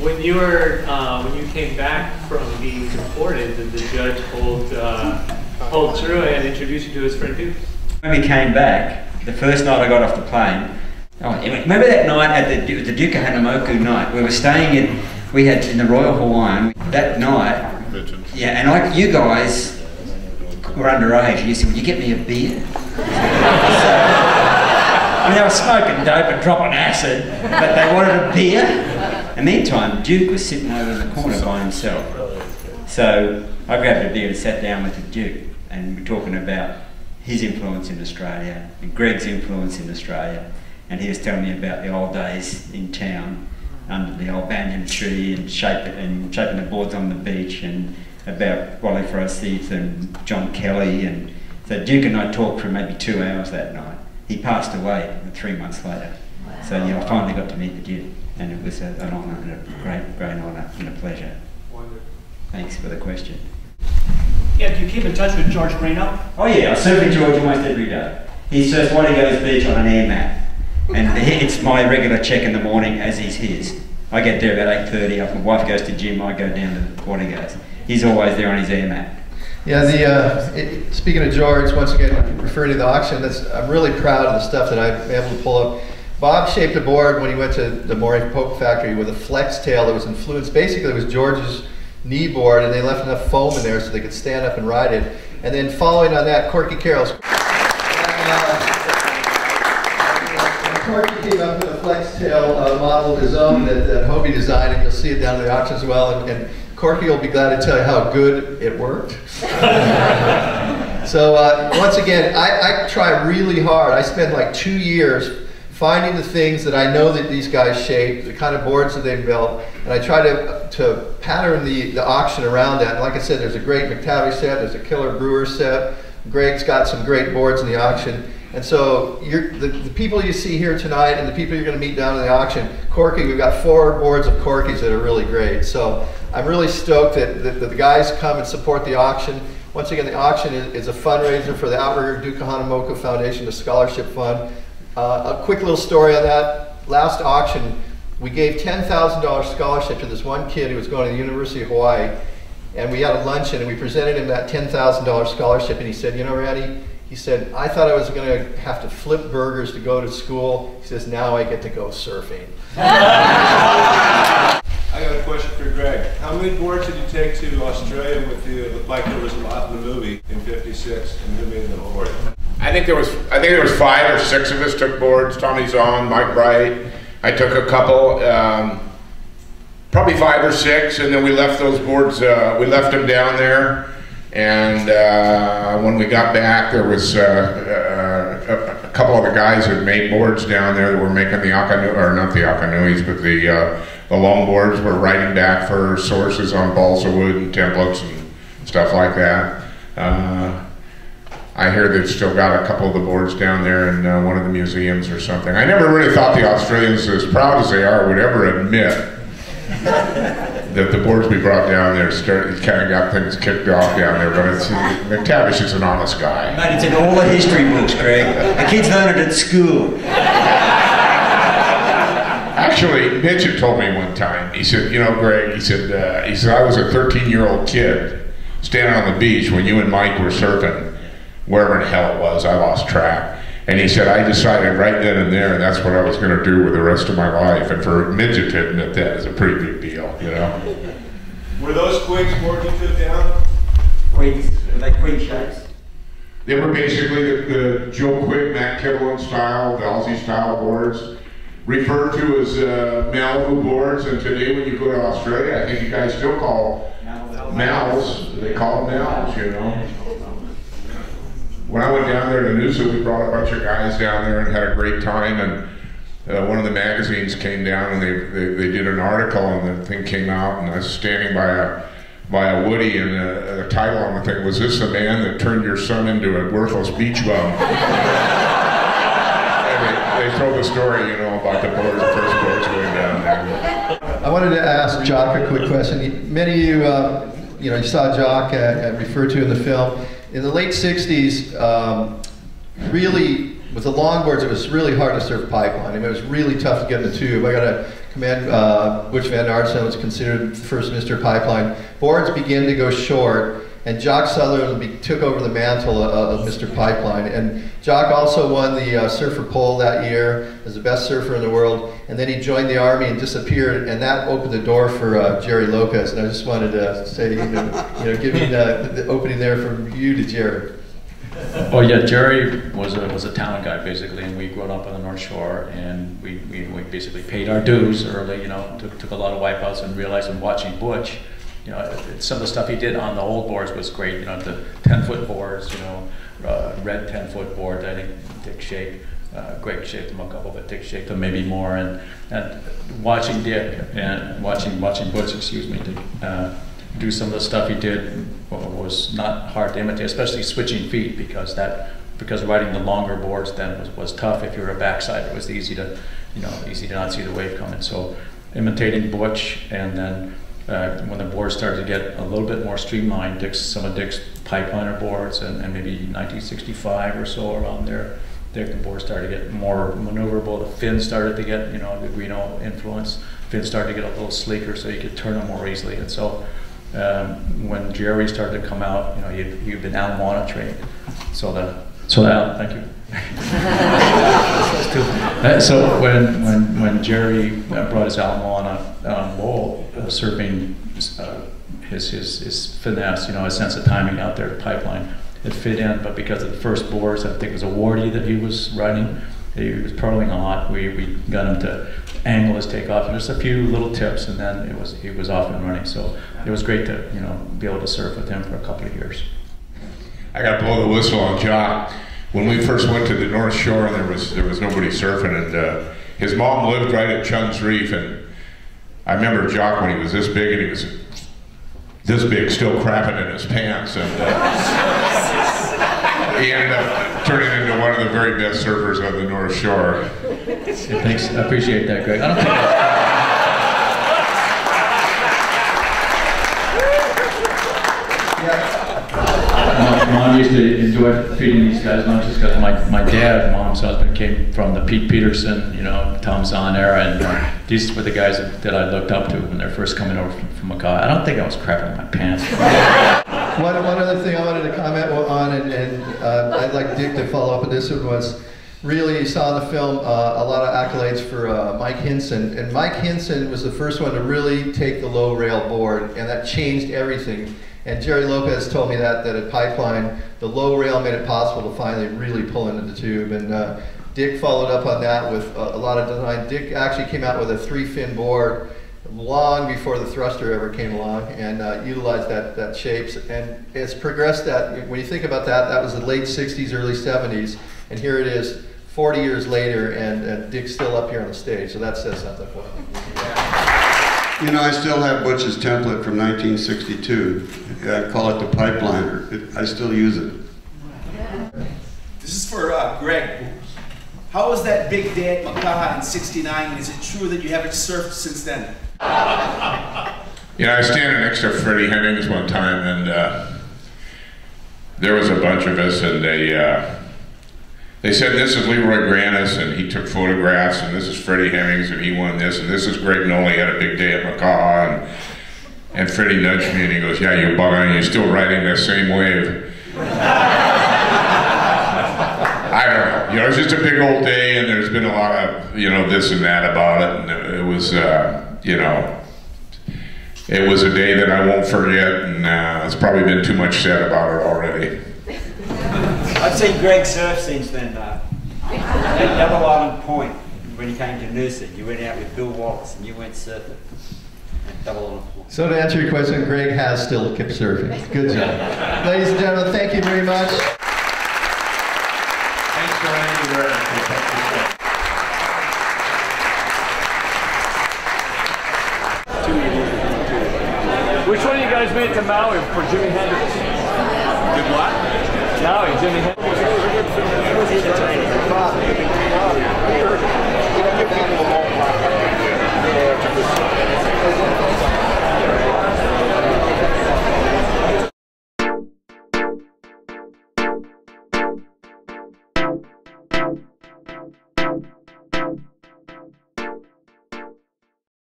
When you came back from being deported, did the judge hold true and introduce you to his friend Duke? When we came back, the first night I got off the plane, remember that night at the Duke of Hanamoku night? We were staying we had in the Royal Hawaiian that night. Yeah, and you guys were underage. You said, "Will you get me a beer?" They were smoking dope and dropping acid, but they wanted a beer. And meantime, Duke was sitting over in the corner by himself. So I grabbed a beer and sat down with the Duke, and we're talking about his influence in Australia and Greg's influence in Australia. And he was telling me about the old days in town under the old banyan tree and shaping the boards on the beach, and about Wally Forsyth and John Kelly. And so Duke and I talked for maybe 2 hours that night. He passed away 3 months later. Wow. So I finally got to meet the Duke, and it was an honour and a great honour and a pleasure. Wonderful. Thanks for the question. Yeah, do you keep in touch with George Greeno? Oh yeah, I surf with George almost every day. He surfs Wadigo's beach on an air mat. And it's my regular check in the morning, as is his. I get there about 8:30, my wife goes to gym, I go down to Wadigo's. He's always there on his air mat. Yeah, speaking of George, once again, referring to the auction, I'm really proud of the stuff that I've been able to pull up. Bob shaped a board when he went to the Mooring Poke factory with a flex tail that was influenced. Basically, it was George's knee board, and they left enough foam in there so they could stand up and ride it. And then following on that, Corky Carroll's. Corky came up with a flex tail model of his own that Hobie designed, and you'll see it down at the auction as well. And Corky will be glad to tell you how good it worked. So once again, I try really hard. I spend like 2 years finding the things that I know that these guys shaped, the kind of boards that they built, and I try to pattern the auction around that. And like I said, there's a great McTavish set, there's a killer Brewer set. Greg's got some great boards in the auction. And so the people you see here tonight and the people you're going to meet down in the auction, Corky, we've got 4 boards of Corky's that are really great. So I'm really stoked that the guys come and support the auction. Once again, the auction is a fundraiser for the Outrigger Duke Kahanamoku Foundation, the scholarship fund. A quick little story on that. Last auction, we gave $10,000 scholarship to this one kid who was going to the University of Hawaii. And we had a luncheon and we presented him that $10,000 scholarship, and he said, "You know, Randy," he said, "I thought I was going to have to flip burgers to go to school." He says, "Now I get to go surfing." I got a question for Greg. How many boards did you take to Australia with you? It looked like there was a lot in the movie in '56, and who made the board? I think there was 5 or 6 of us took boards. Tommy Zahn, Mike Bright. I took a couple, probably 5 or 6, and then we left those boards. We left them down there. And when we got back, there was a couple of the guys that made boards down there that were making the Akanu, or not the Akanuis, but the longboards were writing back for sources on balsa wood and templates and stuff like that. I hear they've still got a couple of the boards down there in one of the museums or something. I never really thought the Australians, as proud as they are, would ever admit that the boards we brought down there kind of got things kicked off down there, but McTavish is an honest guy. Mate, it's in all the history books, Greg. The kids learn it at school. Actually, Mitch had told me one time, he said, "You know, Greg," he said, "I was a 13-year-old kid standing on the beach when you and Mike were surfing, wherever in hell it was, I lost track. And he said, I decided right then and there, and that's what I was going to do with the rest of my life." And for a midget to admit that is a pretty big deal, you know. Were those Quiggs boards you took down? Quiggs, were they Quigg shapes? They were basically the Joe Quigg, Matt Kibblin style, the Aussie style boards, referred to as Malibu boards. And today when you go to Australia, I think you guys still call Mals, they call them Mals, you know. When I went down there to Noosa, we brought a bunch of guys down there and had a great time, and one of the magazines came down and they did an article, and the thing came out, and I was standing by a Woody, and the title on the thing was, "This the man that turned your son into a worthless beach bum?" And they told the story, you know, about the first boards going down there. I wanted to ask Jock a quick question. Many of you, you saw Jock referred to in the film. In the late 60s, really, with the longboards, it was really hard to surf pipeline. I mean, it was really tough to get in the tube. I got a Butch Van Arsdale was considered the first Mr. Pipeline. Boards began to go short, and Jock Sutherland took over the mantle of Mr. Pipeline. And Jock also won the Surfer Pole that year as the best surfer in the world. And then he joined the Army and disappeared, and that opened the door for Jerry Lopez. And I just wanted to say, giving the opening there from you to Jerry. Oh yeah, Jerry was a talent guy basically, and we grew up on the North Shore, and we basically paid our dues early. Took a lot of wipeouts, and realized in watching Butch, some of the stuff he did on the old boards was great. The 10-foot boards, red 10-foot board. I think Dick shaped. Greg shaped them a couple, but Dick shaped them maybe more. And watching Dick and watching Butch, excuse me, do some of the stuff he did was not hard to imitate, especially switching feet, because riding the longer boards then was tough. If you were a backside, it was easy to not see the wave coming. So imitating Butch, and then when the boards started to get a little bit more streamlined, some of Dick's Pipeliner boards, and maybe 1965 or so around there, the boards started to get more maneuverable. The fins started to get, the Reno influence. Fins started to get a little sleeker, so you could turn them more easily. And so when Jerry started to come out, he'd been Al Moana trained. Thank you. So when Jerry brought his Al Moana bowl, surfing his finesse, his sense of timing out there, the Pipeline, it fit in. But because of the first boards, I think it was a Wardy that he was riding, he was purling a lot. We got him to angle his takeoff, and just a few little tips, and then he was off and running. So it was great to be able to surf with him for a couple of years. I got to blow the whistle on Jock. When we first went to the North Shore, there was nobody surfing, and his mom lived right at Chung's Reef, and I remember Jock when he was this big, and he was this big, still crapping in his pants, and he ended up turning into one of the very best surfers of the North Shore. Yeah, thanks, I appreciate that, Greg. I don't think Mom used to enjoy feeding these guys lunches because my dad, Mom's husband, came from the Pete Peterson, Tom Zahn era, and these were the guys that I looked up to when they're first coming over from Macau. I don't think I was crapping in my pants. One other thing I wanted to comment on, and I'd like Dick to follow up on this one, was really, you saw in the film a lot of accolades for Mike Hinson. And Mike Hinson was the first one to really take the low rail board, and that changed everything. And Jerry Lopez told me that at Pipeline, the low rail made it possible to finally really pull into the tube. And Dick followed up on that with a lot of design. Dick actually came out with a 3-fin board long before the thruster ever came along, and utilized that shapes. And it's progressed that, when you think about that, that was the late 60s, early 70s, and here it is 40 years later, and Dick's still up here on the stage, so that says something for him. I still have Butch's template from 1962. I call it the Pipeliner. I still use it. This is for Greg. How was that big day at Makaha in '69, and is it true that you haven't surfed since then? I was standing next to Freddie Hemmings one time, and there was a bunch of us, and they said, this is Leroy Grannis, and he took photographs, and this is Freddie Hemmings, and he won this, and this is Greg Noll, he had a big day at Makaha, and Freddie nudged me, and he goes, yeah, you bug on, you're still riding that same wave. I don't know, it was just a big old day, and there's been a lot of, this and that about it, and it was, it was a day that I won't forget, and it's probably been too much said about it already. I've seen Greg surf since then, at Double Island Point, when he came to Noosa. You went out with Bill Wallace and you went surfing at Double Island Point. So to answer your question, Greg has still kept surfing. Good job. Ladies and gentlemen, thank you very much. Thanks for Randy Rarick. Which one of you guys made it to Maui for Jimi Hendrix? Did what? Maui, Jimi Hendrix.